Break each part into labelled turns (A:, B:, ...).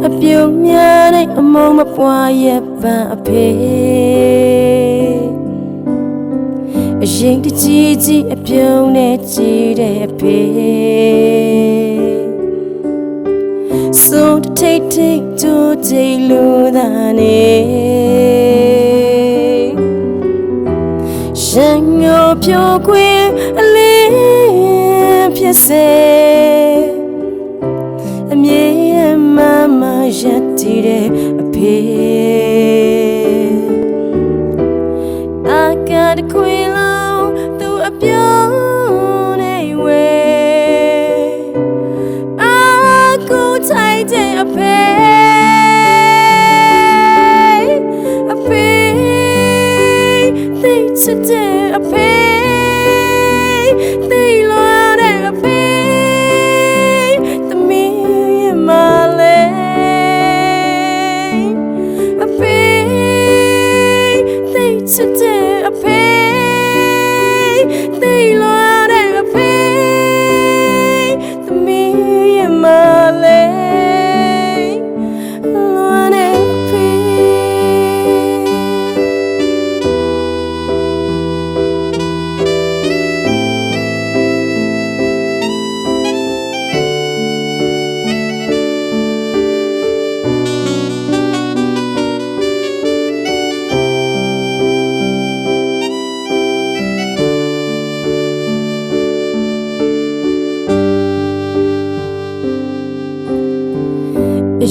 A: အပြုံးများတဲ့အမုံမပွားရဲ့ပန်းအဖေအရင်တကြီးကြီးအပြုံးနဲ့ကြည်တဲ့အဖေဆိုးထိတ်ထိတ်ကြိုးကြိတ်လို့သာနေရှန်ငိုဖြိုခွေအလေးဖြစ်စေအမြဲမမရက်တည်တဲ့အဖေအာကတခွေလုံးသူအပြုံးနေဝဲအာကိုထိုက်တဲ့အဖေအဖေသိချစ်တဲ့အဖေသိလွားတဲ့အဖေသမီးရဲ့မလေးအဖေသိချစ်တဲ့အဖေသိလွားတဲ့အဖေသမီးရဲ့မလေးလွားတဲ့အဖေ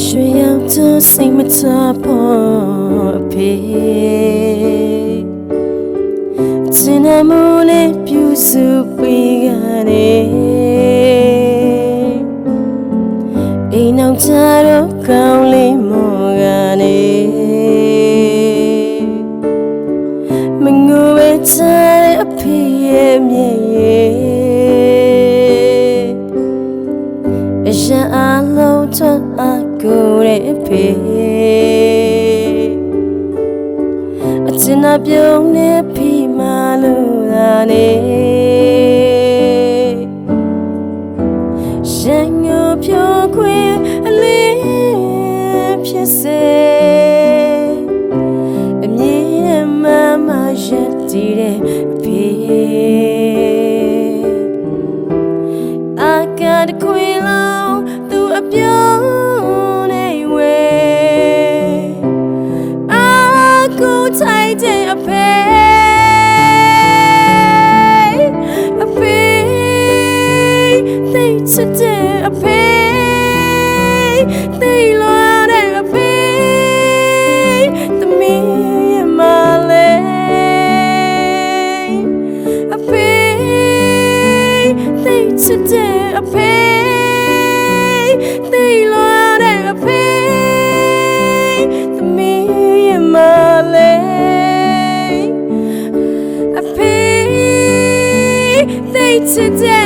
A: ရွှေရောက်သူစိတ်မချဖို့အဖေစင်နမလေးပြူစုပေးကနေအိမ်အောင်ချတော့ကောင်းလေးမောကနေမငိုပဲချတဲ့အဖေရဲ့မျက်ရည်အရာအလုံးထွက်ကိုရဲ့ဖေအချင်အပြုံးနဲ့ဖိမလို့သာနေရှန်ငိုဖြိုခွေအလေးဖြစ်စေအမြဲမမရက်တည်တဲ့အဖေအာကတခွေလုံးသူအပြုံးထိုက်တဲ့အဖေအဖေသိချစ်တဲ့အဖေသိလွားတဲ့အဖေသမီးရဲ့မလေးအဖေသိချစ်တဲ့အဖေသိလွားတဲ့အဖေသမီးရဲ့မလေးToday